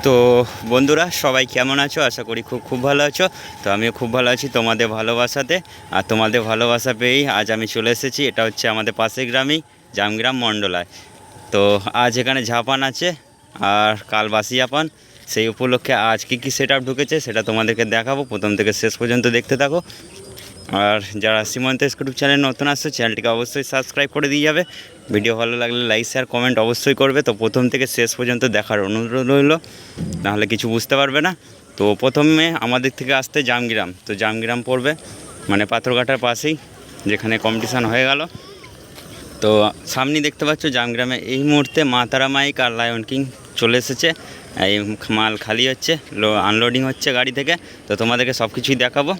তো বন্ধুরা সবাই কেমন আছো? আশা করি খুব ভালো আছো। তো আমিও খুব ভালো আছি তোমাদের ভালোবাসাতে। আর তোমাদের ভালোবাসা পেয়েই আজ আমি চলে এসেছি। এটা হচ্ছে আমাদের পাশের গ্রামেই, জামগ্রাম মণ্ডলায়। তো আজ এখানে ঝাপান আছে আর কাল বাসি ঝাপান। সেই উপলক্ষে আজ কী সেট আপ ঢুকেছে সেটা তোমাদেরকে দেখাবো। প্রথম থেকে শেষ পর্যন্ত দেখতে থাকো। আর যারা সীমন্ত ইউটিউব চ্যানেল নতুন আসছে চ্যানেলটিকে অবশ্যই সাবস্ক্রাইব করে দিয়ে যাবে। ভিডিও ভালো লাগলে লাইক শেয়ার কমেন্ট অবশ্যই করবে। তো প্রথম থেকে শেষ পর্যন্ত দেখার অনুরোধ রইল, নাহলে কিছু বুঝতে পারবে না। তো প্রথমে আমাদের থেকে আসতে জামগ্রাম, তো জামগ্রাম পড়বে মানে পাথরঘাটার পাশেই, যেখানে কম্পিটিশান হয়ে গেল। তো সামনে দেখতে পাচ্ছ জামগ্রামে এই মুহূর্তে মা তারা মাইক আর লায়ন কিং চলে এসেছে। এই মাল খালি হচ্ছে, আনলোডিং হচ্ছে গাড়ি থেকে। তো তোমাদেরকে সব কিছুই দেখাবো।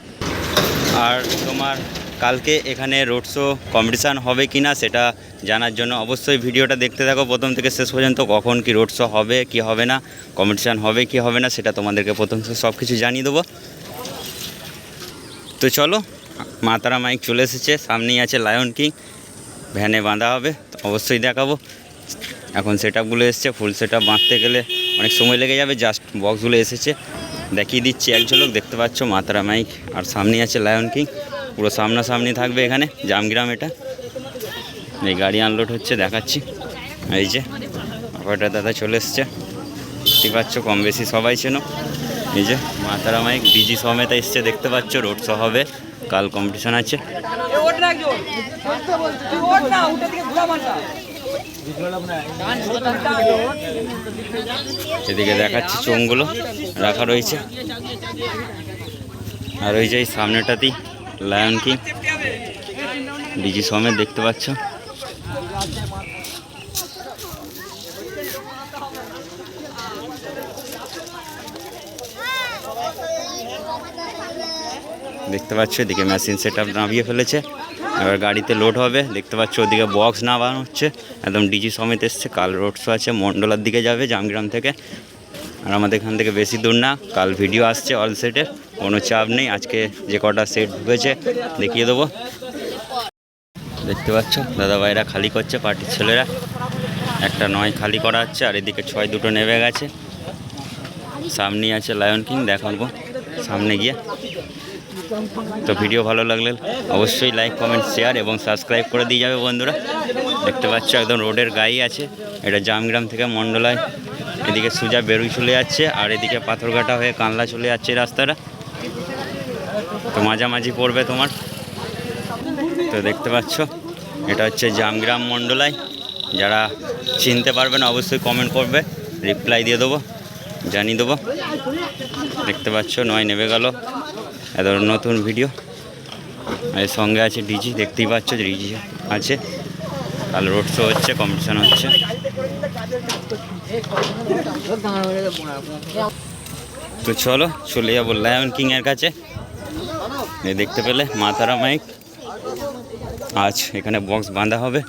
আর তোমার কালকে এখানে রোড শো কম্পিটিশান হবে কি না সেটা জানার জন্য অবশ্যই ভিডিওটা দেখতে থাকো প্রথম থেকে শেষ পর্যন্ত। কখন কি রোড শো হবে কি হবে না, কম্পিটিশান হবে কি হবে না সেটা তোমাদেরকে প্রথম থেকে সব কিছু জানিয়ে দেবো। তো চলো, মা তারা মাইক চলে এসেছে, সামনেই আছে লায়ন কিং, ভ্যানে বাঁধা হবে, তো অবশ্যই দেখাবো। এখন সেট আপগুলো এসছে, ফুল সেট আপ বাঁধতে গেলে অনেক সময় লেগে যাবে। জাস্ট বক্সগুলো এসেছে, দেখিয়ে দিচ্ছি এক ঝলক। দেখতে পাচ্ছ মা তারা মাইক আর সামনেই আছে লায়ন কিং, পুরো সামনাসামনি থাকবে এখানে জামগ্রাম। এটা এই গাড়ি আনলোড হচ্ছে, দেখাচ্ছি। এই যে অপারেটর দাদা চলে এসছে, দেখতে পাচ্ছ, কম বেশি সবাই চেনো। এই যে মা তারা মাইক ডিজি সমেত এসছে, দেখতে পাচ্ছ। রোড শো হবে, কাল কম্পিটিশান আছে। এদিকে দেখাচ্ছি চোঙগুলো রাখা রয়েছে। আর ওই যে সামনেটাতেই লায়ন কিং ডিজি সমেত, দেখতে পাচ্ছ। দেখতে পাচ্ছ এদিকে মেশিন সেট আপ নামিয়ে ফেলেছে, এবার গাড়িতে লোড হবে। দেখতে পাচ্ছ ওদিকে বক্স নামানো হচ্ছে, একদম ডিজি সমেত এসছে। কাল রোড শো আছে, মণ্ডলার দিকে যাবে জামগ্রাম থেকে। আর আমাদের এখান থেকে বেশি দূর না, কাল ভিডিও আসছে অল সেটের, কোনো চাপ নেই। আজকে যে কটা সেট ঢুকেছে দেখিয়ে দেবো। দেখতে পাচ্ছ দাদা ভাইরা খালি করছে, পার্টির ছেলেরা। একটা 9 খালি করা হচ্ছে, আর এদিকে 6 দুটো নেমে গেছে। সামনেই আছে লায়ন কিং, দেখাবো সামনে গিয়ে। তো ভিডিও ভালো লাগলে অবশ্যই লাইক কমেন্ট শেয়ার এবং সাবস্ক্রাইব করে দিয়ে যাবে বন্ধুরা। দেখতে পাচ্ছ একদম রোডের গায়ে আছে, এটা জামগ্রাম থেকে মণ্ডলায়। এদিকে সোজা বেরুই চলে যাচ্ছে, আর এদিকে পাথরঘাটা হয়ে কানলা চলে যাচ্ছে রাস্তাটা। তো মাঝামাঝি পড়বে তোমার। তো দেখতে পাচ্ছ এটা হচ্ছে জামগ্রাম মণ্ডলায়। যারা চিনতে পারবে না অবশ্যই কমেন্ট করবে, রিপ্লাই দিয়ে দেবো, জানিয়ে দেবো। দেখতে পাচ্ছ 9 নেমে গেল, এত নতুন ভিডিও। এর সঙ্গে আছে ডিজি, দেখতেই পাচ্ছ ডিজি আছে। কাল রোড শো হচ্ছে, কম্পিটিশান হচ্ছে। তো চলো চলে যাবো লায়ন কিংয়ের কাছে। দেখতে পেলে মা তারা মাইক, আজ এখানে বক্স বাঁধা হবে।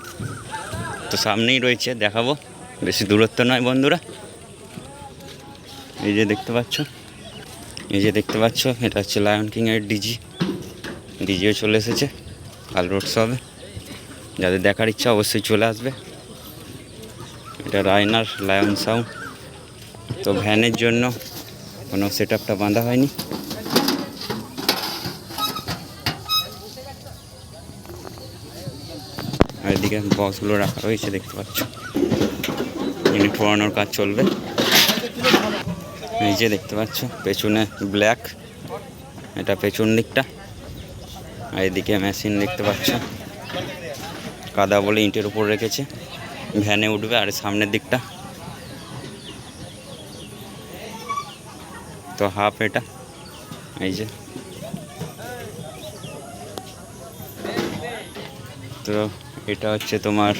তো সামনেই রয়েছে, দেখাবো, বেশি দূরত্ব নয় বন্ধুরা। এই যে দেখতে পাচ্ছ, এই যে দেখতে পাচ্ছ এটা হচ্ছে লায়ন কিংয়ের ডিজি। ডিজিও চলে এসেছে, কাল রোড শো হবে। যাদের দেখার ইচ্ছা অবশ্যই চলে আসবে। এটা রায়নার লায়ন সাউন্ড। তো ভ্যানের জন্য কোনো সেট আপটা বাঁধা হয়নি। আর এদিকে বক্সগুলো রাখা রয়েছে, দেখতে পাচ্ছ। ইউনিট পড়ানোর কাজ চলবে। এই যে দেখতে পাচ্ছ পেছনে ব্ল্যাক, এটা পেছন দিকটা। আর এদিকে মেশিন দেখতে পাচ্ছ, কাদা বলে ইটের উপর রেখেছে, ভ্যানে উঠবে। আর সামনের দিকটা তো হাফ, এটা এই যে। তো এটা হচ্ছে তোমার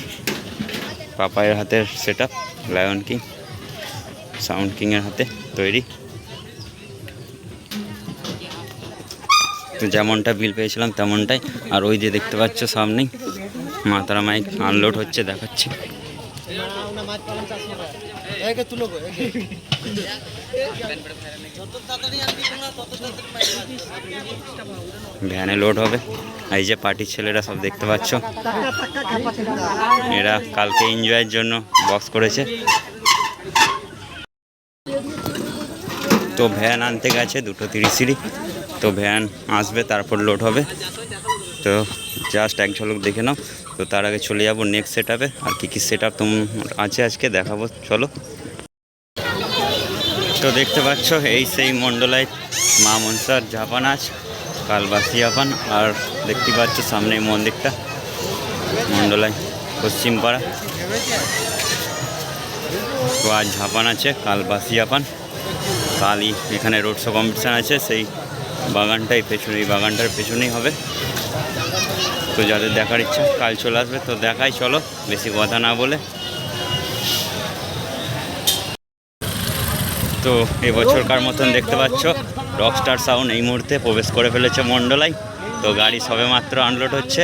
পাপায়ের হাতের set up, lion king sound কিংয়ের হাতে তৈরি। তো যেমনটা বিল পেয়েছিলাম তেমনটাই। আর ওই যে দেখতে পাচ্ছ সামনেই মা তারা মাইক আনলোড হচ্ছে, দেখাচ্ছি। ভ্যানে লোড হবে। এই যে পার্টির ছেলেরা সব দেখতে পাচ্ছ, এরা কালকে এনজয়ের জন্য বক্স করেছে। তো ভ্যান আনতে গেছে 2:30 তো ভ্যান আসবে তারপর লোড হবে। তো জাস্ট এক ঝলক দেখে নাও। তো তার আগে চলে যাবো নেক্সট সেট আপে, আর কী সেট আপ আছে আজকে দেখাবো, চলো। তো দেখতে পাচ্ছ এই সেই মণ্ডলায় মা মনসার ঝাপান আজ, কালবাসি ঝাপান। আর দেখতে পাচ্ছ সামনে মন্দিরটা মণ্ডলায় পশ্চিমপাড়া। তো আজ ঝাপান আছে, কালবাসি ঝাপান। কালই এখানে রোড শো কম্পিটিশান আছে, সেই বাগানটাই পেছনে, এই বাগানটার পেছনেই হবে। তো যাদের দেখার ইচ্ছা কাল চলে আসবে। তো দেখাই, চলো বেশি কথা না বলে। তো এবছরকার মতন দেখতে পাচ্ছ রকস্টার সাউন্ড এই মুহূর্তে প্রবেশ করে ফেলেছে মণ্ডলায়। তো গাড়ি সবে মাত্র আনলোড হচ্ছে,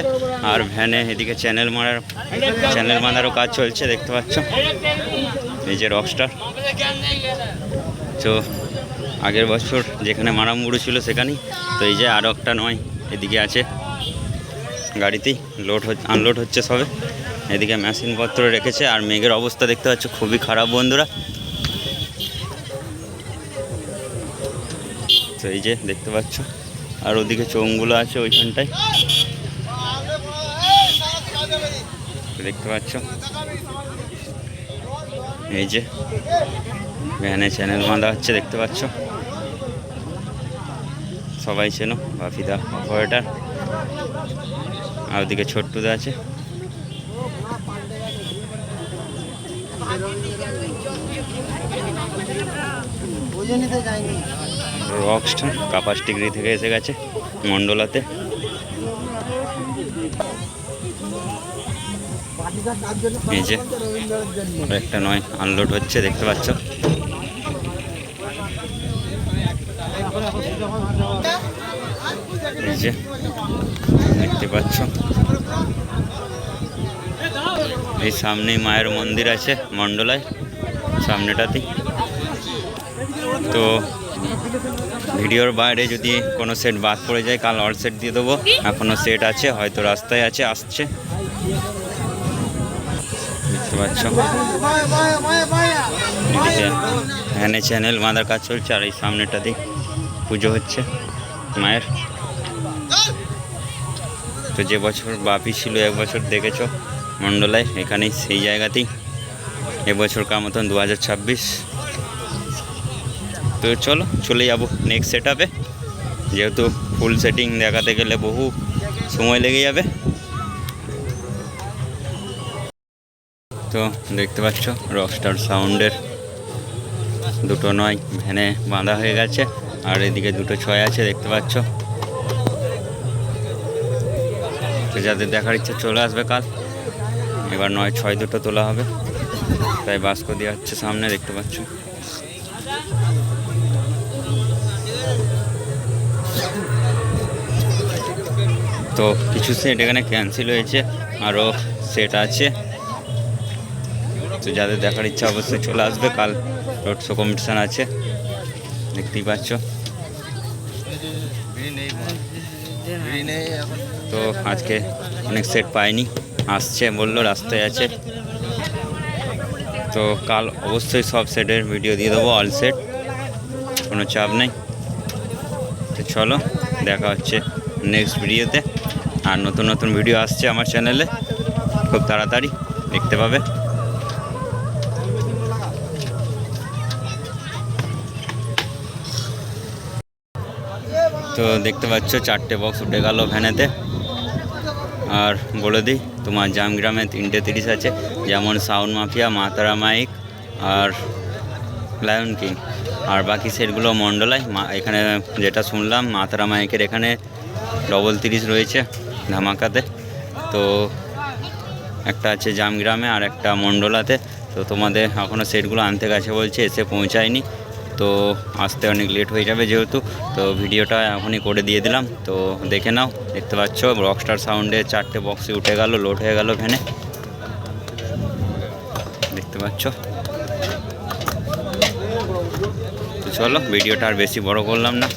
আর ভ্যানে এদিকে চ্যানেল মারারও কাজ চলছে দেখতে পাচ্ছ। এই যে রকস্টার। তো আগের বছর যেখানে মারামুড়ু ছিল সেখানেই, তো এই যে আরও একটা নয় এদিকে আছে, গাড়িতেই আনলোড হচ্ছে সবে। এদিকে মেশিনপত্র রেখেছে, আর মেঘের অবস্থা দেখতে পাচ্ছ খুবই খারাপ বন্ধুরা। তো এই যে দেখতে পাচ্ছ, আর ওদিকে চোঙগুলো আছে ওইখানটায় দেখতে পাচ্ছ। এই যে ভ্যানে চ্যানেল বাঁধা হচ্ছে দেখতে পাচ্ছ, সবাই চেনো বাপিদা অপারেটার। আর ওদিকে ছোট্টুদা আছে। রকস্টার কাপাসটিগড়ি থেকে এসে গেছে মণ্ডলাতে। এই যে একটা নয় আনলোড হচ্ছে দেখতে পাচ্ছ। এই যে দেখতে পাচ্ছ, এই সামনেই মায়ের মন্দির আছে মণ্ডলায়, সামনেটাতেই। তো ভিডিওর বাইরে যদি কোনো সেট বাদ পড়ে যায় কাল অল সেট দিয়ে দেবো। এখনও সেট আছে, হয়তো রাস্তায় আছে, আসছে দেখতে পাচ্ছ। এদিকে ভ্যানে চ্যানেল বাঁধার কাজ চলছে, আর এই সামনেটাতেই পুজো হচ্ছে মায়ের। তো যে বছর বাপি ছিল এক বছর দেখেছো মণ্ডলায়, এখানেই সেই জায়গাতেই এবছরকার মতন 2026। তো চলো চলে যাবো নেক্সট সেট আপে, যেহেতু ফুল সেটিং দেখাতে গেলে বহু সময় লেগে যাবে। তো দেখতে পাচ্ছ রকস্টার সাউন্ডের দুটো নয় ভ্যানে বাঁধা হয়ে গেছে, আর এদিকে দুটো 6 আছে দেখতে পাচ্ছ। তো যাদের দেখার ইচ্ছা চলে আসবে কাল। এবার 9-6 দুটো তোলা হবে, তাই বাস্কো দেওয়া হচ্ছে সামনে দেখতে পাচ্ছ। তো কিছু সেট এখানে ক্যান্সেল হয়েছে, আরও সেট আছে। তো যাদের দেখার ইচ্ছা অবশ্যই চলে আসবে, কাল রোড শো কম্পিটিশান আছে দেখতেই পাচ্ছ। তো আজকে অনেক সেট পাইনি, আসছে বললো রাস্তায় আছে। তো কাল অবশ্যই সব সেটের ভিডিও দিয়ে দেবো, অল সেট, কোনো চাপ নেই। তো চলো দেখা হচ্ছে নেক্সট ভিডিওতে। আর নতুন নতুন ভিডিও আসছে আমার চ্যানেলে, খুব তাড়াতাড়ি দেখতে পাবে। তো দেখতে পাচ্ছ 4টে বক্স উঠে গেল ভ্যানেতে। আর বলে দিই তোমার জামগ্রামে 3:30 আছে, যেমন সাউন্ড মাফিয়া, মা তারা মাইক আর লায়ন কিং। আর বাকি সেটগুলো মণ্ডলায়। এখানে যেটা শুনলাম মা তারা মাইকের এখানে 30 রয়েছে ধামাকাতে। তো একটা আছে জামগ্রামে আর একটা মণ্ডলাতে। তো তোমাদের এখনও সেটগুলো আনতে গেছে বলছে, এসে পৌঁছায়নি। তো আসতে অনেক লেট হয়ে যাবে যেহেতু, তো ভিডিওটা এখনই করে দিয়ে দিলাম। তো দেখে নাও, দেখতে পাচ্ছ রকস্টার সাউন্ডে 4টে বক্সে উঠে গেল, লোড হয়ে গেল ভ্যানে দেখতে পাচ্ছ। তো চলো ভিডিওটা আর বেশি বড় করলাম না।